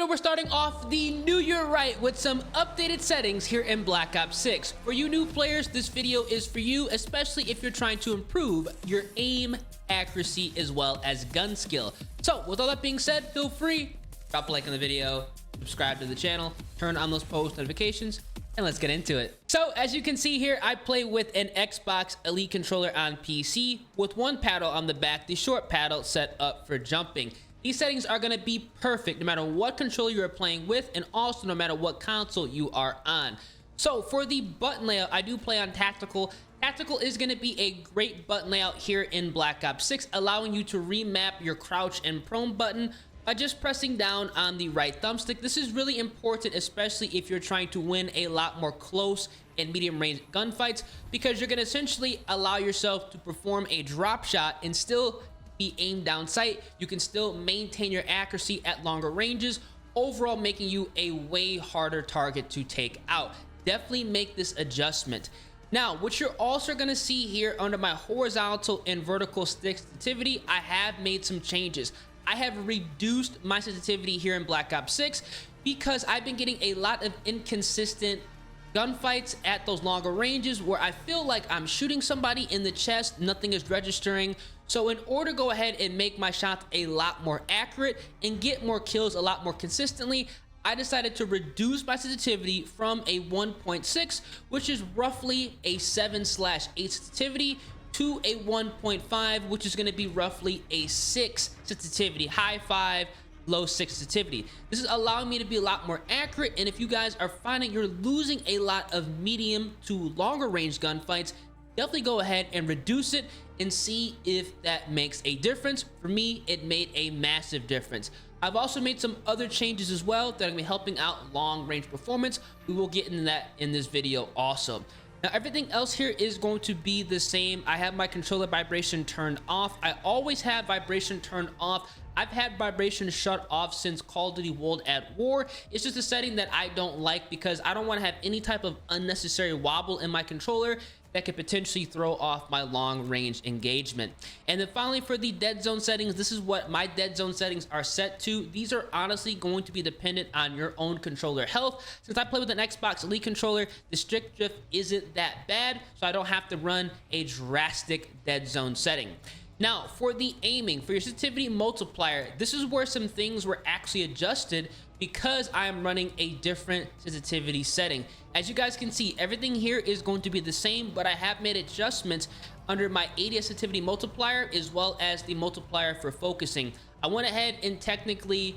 know, we're starting off the new year right with some updated settings here in Black Ops 6. For you new players, this video is for you, especially if you're trying to improve your aim, accuracy, as well as gun skill. So with all that being said, feel free, drop a like on the video, subscribe to the channel, turn on those post notifications, and let's get into it. So as you can see here, I play with an Xbox Elite controller on PC with one paddle on the back, the short paddle set up for jumping. These settings are going to be perfect no matter what controller you're playing with, and also no matter what console you are on. So for the button layout, I do play on tactical. Tactical is going to be a great button layout here in Black Ops 6, allowing you to remap your crouch and prone button by just pressing down on the right thumbstick. This is really important, especially if you're trying to win a lot more close and medium range gunfights, because you're going to essentially allow yourself to perform a drop shot and still be aimed down sight. You can still maintain your accuracy at longer ranges, overall making you a way harder target to take out. Definitely make this adjustment. Now, what you're also going to see here under my horizontal and vertical stick sensitivity, I have made some changes. I have reduced my sensitivity here in Black Ops 6 because I've been getting a lot of inconsistent gunfights at those longer ranges where I feel like I'm shooting somebody in the chest, nothing is registering. So in order to go ahead and make my shots a lot more accurate and get more kills a lot more consistently, I decided to reduce my sensitivity from a 1.6, which is roughly a 7/8 sensitivity, to a 1.5, which is going to be roughly a 6 sensitivity, high 5, low 6 sensitivity. This is allowing me to be a lot more accurate, and if you guys are finding you're losing a lot of medium to longer range gunfights, definitely go ahead and reduce it and see if that makes a difference. For me, it made a massive difference. I've also made some other changes as well that are going to be helping out long range performance. We will get into that in this video also. Now, everything else here is going to be the same. I have my controller vibration turned off. I always have vibration turned off. I've had vibration shut off since Call of Duty World at War. It's just a setting that I don't like because I don't want to have any type of unnecessary wobble in my controller that could potentially throw off my long range engagement. And then finally, for the dead zone settings, this is what my dead zone settings are set to. These are honestly going to be dependent on your own controller health. Since I play with an Xbox Elite controller, the strict drift isn't that bad, so I don't have to run a drastic dead zone setting. Now, for the aiming, for your sensitivity multiplier, this is where some things were actually adjusted because I am running a different sensitivity setting. As you guys can see, everything here is going to be the same, but I have made adjustments under my ADS sensitivity multiplier as well as the multiplier for focusing. I went ahead and technically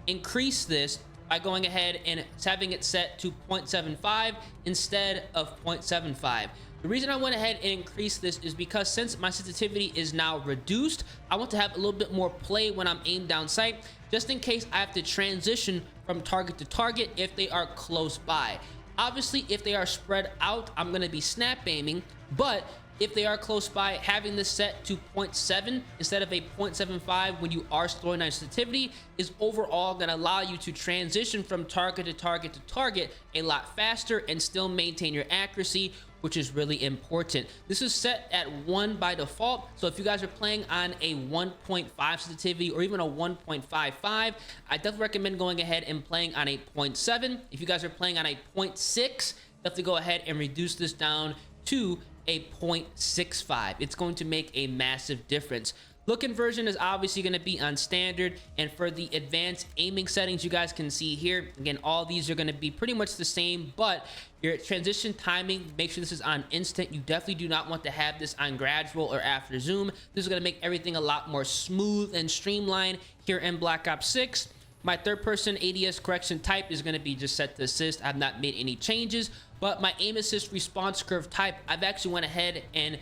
increased this by going ahead and having it set to 0.75 instead of 0.75. The reason I went ahead and increased this is because since my sensitivity is now reduced, I want to have a little bit more play when I'm aimed down sight, just in case I have to transition from target to target if they are close by. Obviously, if they are spread out, I'm going to be snap aiming, but if they are close by, having this set to 0.7 instead of a 0.75 when you are slowing down sensitivity is overall going to allow you to transition from target to target to target a lot faster and still maintain your accuracy, which is really important. This is set at 1 by default, so if you guys are playing on a 1.5 sensitivity or even a 1.55, I definitely recommend going ahead and playing on a 0.7. If you guys are playing on a 0.6, definitely go ahead and reduce this down to a 0.65. It's going to make a massive difference. Look conversion is obviously going to be on standard, and for the advanced aiming settings, you guys can see here, again, all these are going to be pretty much the same, but your transition timing, make sure this is on instant. You definitely do not want to have this on gradual or after zoom. This is going to make everything a lot more smooth and streamlined here in Black Ops 6. My third person ADS correction type is going to be just set to assist. I've not made any changes, but my aim assist response curve type, I've actually went ahead and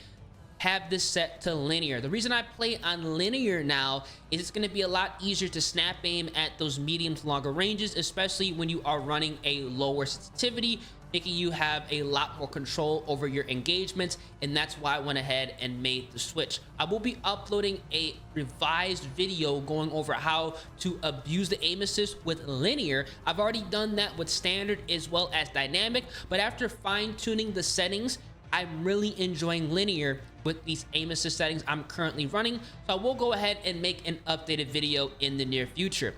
have this set to linear. The reason I play on linear now is it's going to be a lot easier to snap aim at those medium to longer ranges, especially when you are running a lower sensitivity, making you have a lot more control over your engagements, and that's why I went ahead and made the switch. I will be uploading a revised video going over how to abuse the aim assist with linear. I've already done that with standard as well as dynamic, but after fine-tuning the settings, I'm really enjoying linear with these aim assist settings I'm currently running, so I will go ahead and make an updated video in the near future.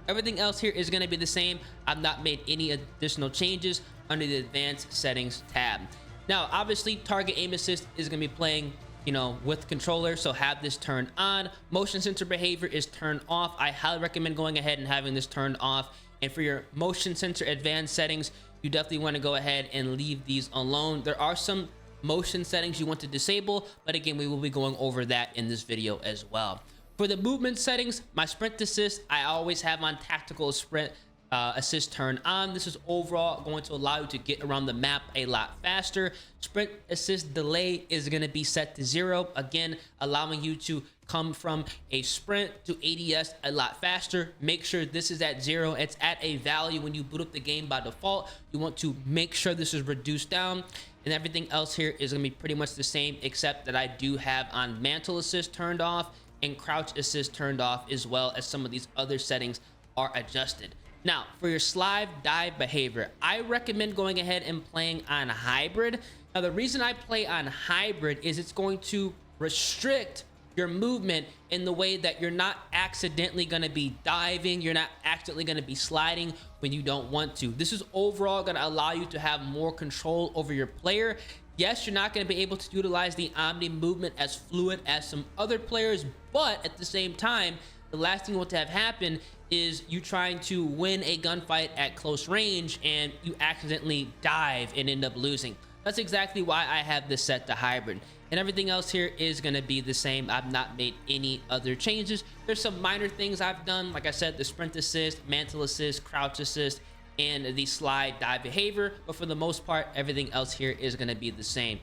Everything else here is going to be the same. I've not made any additional changes under the advanced settings tab. Now, obviously, target aim assist is going to be playing, you know, with controller, so have this turned on. Motion sensor behavior is turned off. I highly recommend going ahead and having this turned off. And for your motion sensor advanced settings, you definitely want to go ahead and leave these alone. There are some motion settings you want to disable, but again, we will be going over that in this video as well. For the movement settings, my sprint assist, I always have on tactical sprint assist turned on. This is overall going to allow you to get around the map a lot faster. Sprint assist delay is going to be set to 0, again allowing you to come from a sprint to ADS a lot faster. Make sure this is at 0. It's at a value when you boot up the game by default. You want to make sure this is reduced down, and everything else here is going to be pretty much the same, except that I do have on mantle assist turned off and crouch assist turned off, as well as some of these other settings are adjusted. Now, for your slide dive behavior, I recommend going ahead and playing on hybrid. Now, the reason I play on hybrid is it's going to restrict your movement in the way that you're not accidentally going to be diving, you're not accidentally going to be sliding when you don't want to. This is overall going to allow you to have more control over your player. Yes, you're not going to be able to utilize the Omni movement as fluid as some other players, but at the same time, the last thing you want to have happen is you trying to win a gunfight at close range and you accidentally dive and end up losing. That's exactly why I have this set to hybrid. And everything else here is going to be the same. I've not made any other changes. There's some minor things I've done. Like I said, the sprint assist, mantle assist, crouch assist, and the slide dive behavior. But for the most part, everything else here is going to be the same.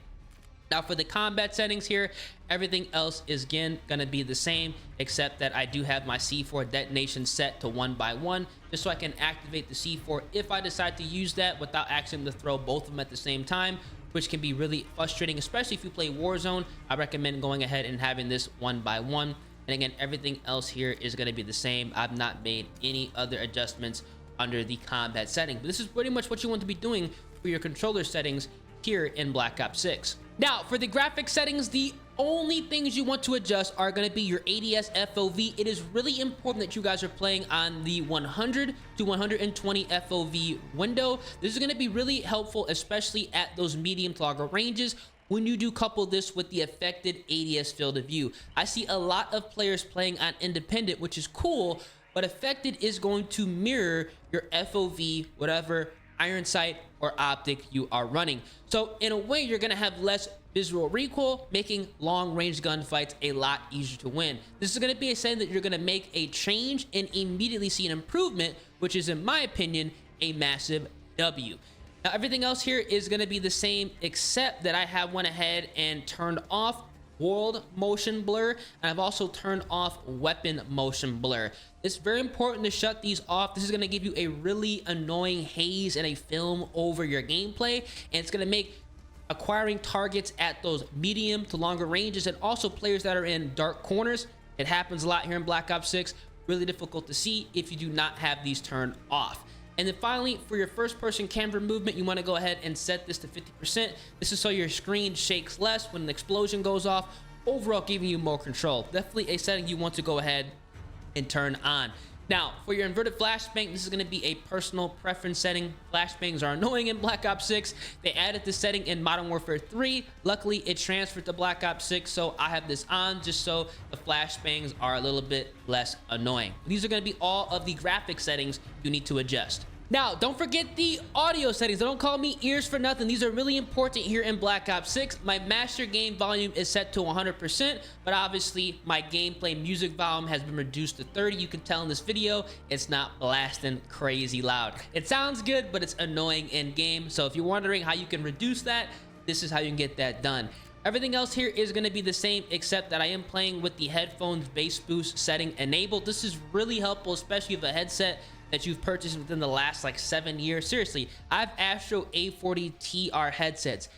Now, for the combat settings here, everything else is again going to be the same, except that I do have my C4 detonation set to 1x1, just so I can activate the C4 if I decide to use that without actually having to throw both of them at the same time, which can be really frustrating, especially if you play Warzone. I recommend going ahead and having this 1x1. And again, everything else here is going to be the same. I've not made any other adjustments under the combat setting. But this is pretty much what you want to be doing for your controller settings here in Black Ops 6. Now, for the graphic settings, the only things you want to adjust are going to be your ADS FOV. It is really important that you guys are playing on the 100 to 120 FOV window. This is going to be really helpful, especially at those medium to longer ranges, when you do couple this with the affected ADS field of view. I see a lot of players playing on independent, which is cool, but affected is going to mirror your FOV, whatever iron sight or optic you are running. So in a way, you're going to have less visual recoil, making long range gunfights a lot easier to win. This is going to be a setting that you're going to make a change and immediately see an improvement, which is, in my opinion, a massive W. Now, everything else here is going to be the same, except that I have went ahead and turned off world motion blur, and I've also turned off weapon motion blur. It's very important to shut these off. This is going to give you a really annoying haze and a film over your gameplay, and it's going to make acquiring targets at those medium to longer ranges, and also players that are in dark corners. It happens a lot here in Black Ops 6. Really difficult to see if you do not have these turned off. And then finally, for your first person camera movement, you want to go ahead and set this to 50%. This is so your screen shakes less when an explosion goes off, overall giving you more control. Definitely a setting you want to go ahead and turn on. Now, for your inverted flashbang, this is going to be a personal preference setting. Flashbangs are annoying in Black Ops 6. They added this setting in Modern Warfare 3. Luckily, it transferred to Black Ops 6, so I have this on just so the flashbangs are a little bit less annoying. These are going to be all of the graphic settings you need to adjust. Now, don't forget the audio settings. Don't call me ears for nothing. These are really important here in Black Ops 6. My master game volume is set to 100%, but obviously my gameplay music volume has been reduced to 30. You can tell in this video, it's not blasting crazy loud. It sounds good, but it's annoying in game. So if you're wondering how you can reduce that, this is how you can get that done. Everything else here is going to be the same, except that I am playing with the headphones bass boost setting enabled. This is really helpful, especially if a headset that you've purchased within the last like 7 years. Seriously, I have Astro A40 TR headsets,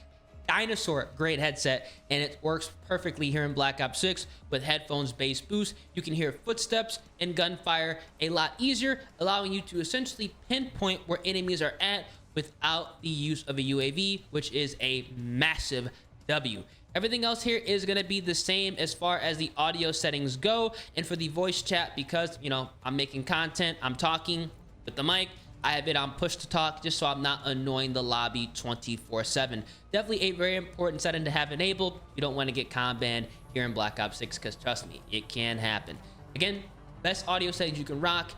dinosaur grade headset, and it works perfectly here in Black Ops 6 with headphones bass boost. You can hear footsteps and gunfire a lot easier, allowing you to essentially pinpoint where enemies are at without the use of a UAV, which is a massive W. Everything else here is going to be the same as far as the audio settings go. And for the voice chat, because, you know, I'm making content, I'm talking with the mic, I have it on push to talk just so I'm not annoying the lobby 24/7. Definitely a very important setting to have enabled. You don't want to get com banned here in Black Ops 6 because trust me, it can happen. Again, best audio settings you can rock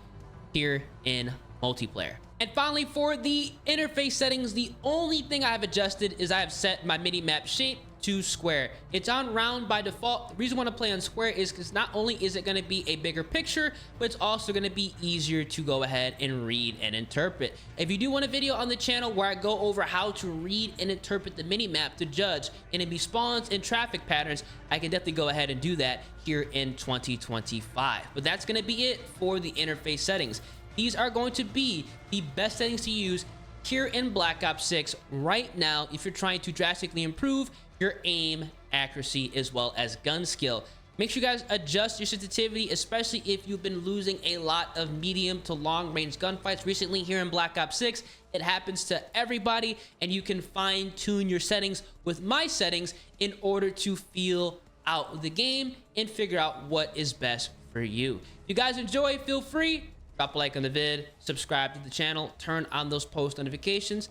here in multiplayer. And finally, for the interface settings, the only thing I have adjusted is I have set my mini map shape to square. It's on round by default. The reason I want to play on square is because not only is it going to be a bigger picture, but it's also going to be easier to go ahead and read and interpret. If you do want a video on the channel where I go over how to read and interpret the mini map to judge enemy spawns and traffic patterns, I can definitely go ahead and do that here in 2025. But that's going to be it for the interface settings. These are going to be the best settings to use here in Black Ops 6 right now if you're trying to drastically improve your aim, accuracy, as well as gun skill. Make sure you guys adjust your sensitivity, especially if you've been losing a lot of medium to long range gunfights recently here in Black Ops 6. It happens to everybody, and you can fine tune your settings with my settings in order to feel out the game and figure out what is best for you. If you guys enjoy, feel free, drop a like on the vid, subscribe to the channel, turn on those post notifications.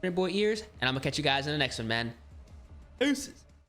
Your boy Ears, and I'm gonna catch you guys in the next one, man. Deuces.